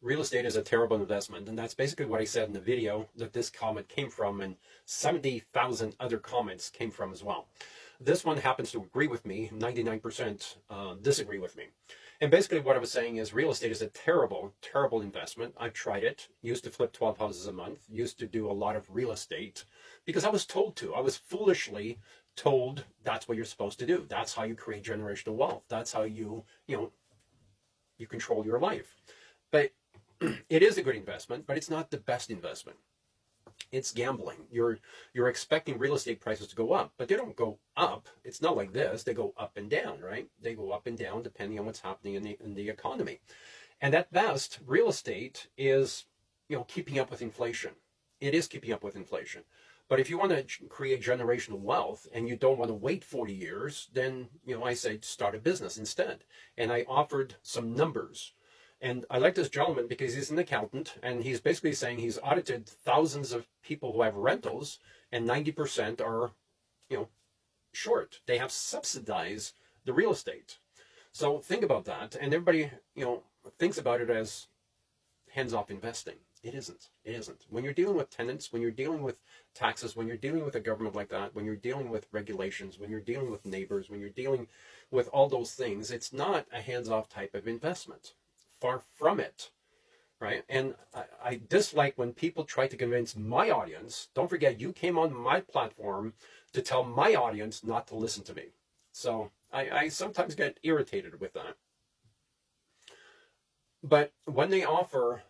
real estate is a terrible investment. And that's basically what I said in the video that this comment came from, and 70,000 other comments came from as well. This one happens to agree with me, 99% disagree with me. And basically what I was saying is real estate is a terrible, terrible investment. I've tried it, used to flip 12 houses a month, used to do a lot of real estate because I was told to. I was foolishly told that's what you're supposed to do. That's how you create generational wealth. That's how you control your life. But it is a good investment, but it's not the best investment. It's gambling. You're expecting real estate prices to go up, but they don't go up. It's not like this. They go up and down, right? They go up and down depending on what's happening in the economy. And at best, real estate is, keeping up with inflation. It is keeping up with inflation. But if you want to create generational wealth and you don't want to wait 40 years, then, I say start a business instead. And I offered some numbers. And I like this gentleman because he's an accountant, and he's basically saying he's audited thousands of people who have rentals, and 90% are, short. They have subsidized the real estate. So think about that. And everybody, thinks about it as hands-off investing. It isn't. It isn't. When you're dealing with tenants, when you're dealing with taxes, when you're dealing with a government like that, when you're dealing with regulations, when you're dealing with neighbors, when you're dealing with all those things, it's not a hands-off type of investment. Far from it, right? And I dislike when people try to convince my audience. Don't forget, you came on my platform to tell my audience not to listen to me. So I sometimes get irritated with that. But when they offer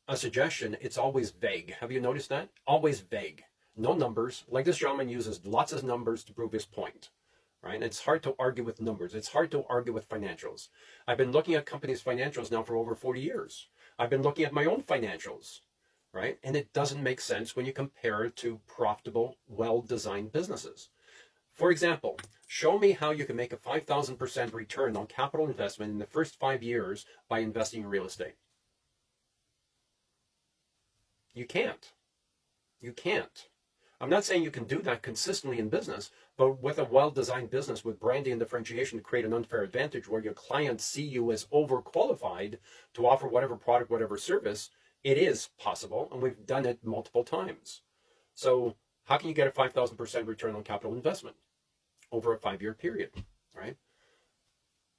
a suggestion, it's always vague. Have you noticed that? Always vague. No numbers. Like this gentleman uses lots of numbers to prove his point. Right? And it's hard to argue with numbers. It's hard to argue with financials. I've been looking at companies' financials now for over 40 years. I've been looking at my own financials, right? And it doesn't make sense when you compare it to profitable, well-designed businesses. For example, show me how you can make a 5,000% return on capital investment in the first 5 years by investing in real estate. You can't. You can't. I'm not saying you can do that consistently in business, but with a well-designed business with branding and differentiation to create an unfair advantage where your clients see you as overqualified to offer whatever product, whatever service, it is possible, and we've done it multiple times. So how can you get a 5,000% return on capital investment over a 5-year period, right?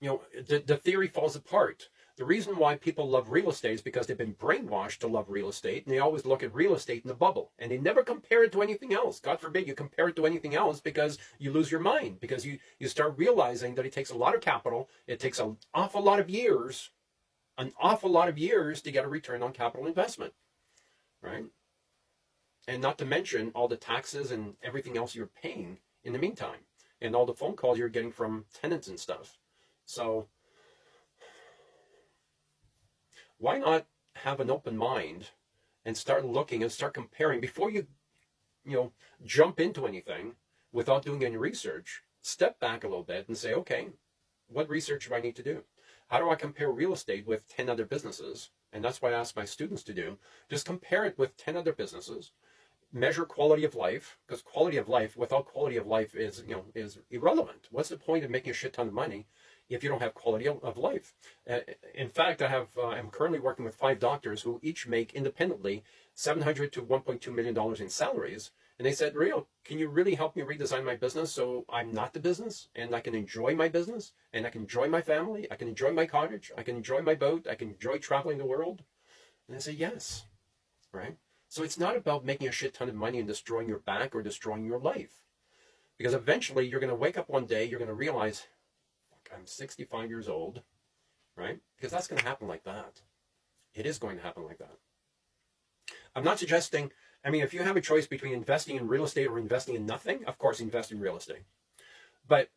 The theory falls apart. The reason why people love real estate is because they've been brainwashed to love real estate, and they always look at real estate in a bubble, and they never compare it to anything else. God forbid you compare it to anything else, because you lose your mind, because you start realizing that it takes a lot of capital, it takes an awful lot of years to get a return on capital investment, right? And not to mention all the taxes and everything else you're paying in the meantime, and all the phone calls you're getting from tenants and stuff. So why not have an open mind and start looking and start comparing before you jump into anything without doing any research? Step back a little bit and say, okay, what research do I need to do? How do I compare real estate with 10 other businesses? And that's what I ask my students to do. Just compare it with 10 other businesses. Measure quality of life, because quality of life without quality of life is irrelevant. What's the point of making a shit ton of money if you don't have quality of life? In fact, I'm currently working with 5 doctors who each make independently $700 to $1.2 million in salaries. And they said, Rio, can you really help me redesign my business so I'm not the business, and I can enjoy my business, and I can enjoy my family, I can enjoy my cottage, I can enjoy my boat, I can enjoy traveling the world? And I say, yes, right? So it's not about making a shit ton of money and destroying your back or destroying your life. Because eventually you're going to wake up one day, you're going to realize, I'm 65 years old, right? Because that's going to happen like that. It is going to happen like that. I'm not suggesting, if you have a choice between investing in real estate or investing in nothing, of course, invest in real estate. But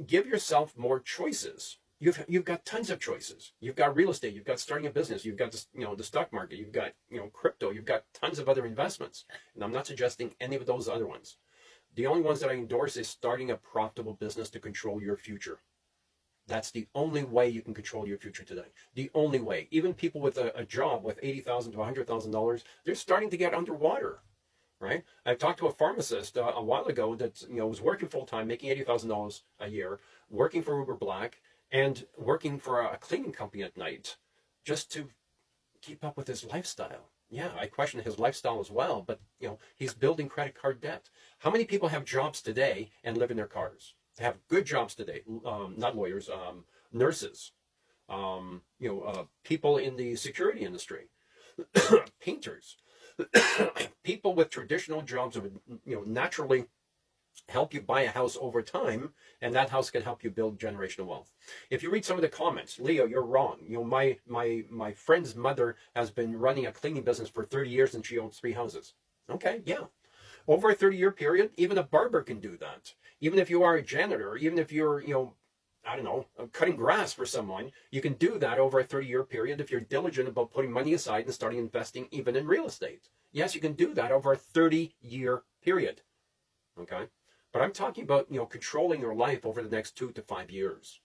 give yourself more choices. You've got tons of choices. You've got real estate, you've got starting a business, you've got the stock market, you've got crypto, you've got tons of other investments. And I'm not suggesting any of those other ones. The only ones that I endorse is starting a profitable business to control your future. That's the only way you can control your future today. The only way. Even people with a job with $80,000 to $100,000, they're starting to get underwater, right? I talked to a pharmacist a while ago that was working full time, making $80,000 a year, working for Uber Black, and working for a cleaning company at night, just to keep up with his lifestyle. Yeah, I question his lifestyle as well, but he's building credit card debt. How many people have jobs today and live in their cars? They have good jobs today, not lawyers, nurses, people in the security industry, painters, people with traditional jobs that would, naturally help you buy a house over time, and that house can help you build generational wealth. If you read some of the comments, Leo, you're wrong. My friend's mother has been running a cleaning business for 30 years and she owns 3 houses. Okay, yeah. Over a 30-year period, even a barber can do that. Even if you are a janitor, even if you're, I don't know, cutting grass for someone, you can do that over a 30-year period if you're diligent about putting money aside and starting investing even in real estate. Yes, you can do that over a 30-year period. Okay? But I'm talking about, controlling your life over the next 2 to 5 years.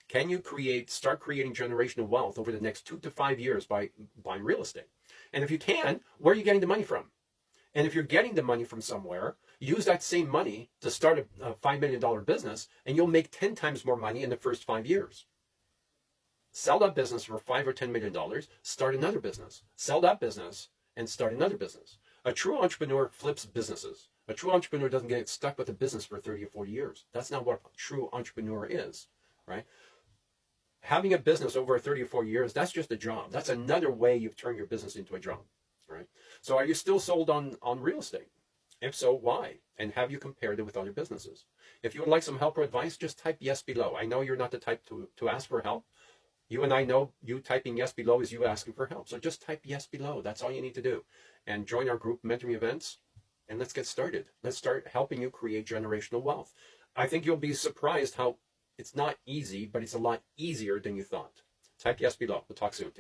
Can you start creating generational wealth over the next 2 to 5 years by buying real estate? And if you can, where are you getting the money from? And if you're getting the money from somewhere, use that same money to start a $5 million business, and you'll make 10 times more money in the first 5 years. Sell that business for $5 or $10 million, start another business. Sell that business and start another business. A true entrepreneur flips businesses. A true entrepreneur doesn't get stuck with a business for 30 or 40 years. That's not what a true entrepreneur is, right? Having a business over 30 or 40 years, that's just a job. That's another way you've turned your business into a job, right? So are you still sold on real estate? If so, why? And have you compared it with other businesses? If you would like some help or advice, just type yes below. I know you're not the type to ask for help. You and I know you typing yes below is you asking for help. So just type yes below. That's all you need to do. And join our group mentoring events. And let's get started. Let's start helping you create generational wealth. I think you'll be surprised how it's not easy, but it's a lot easier than you thought. Type yes below. We'll talk soon.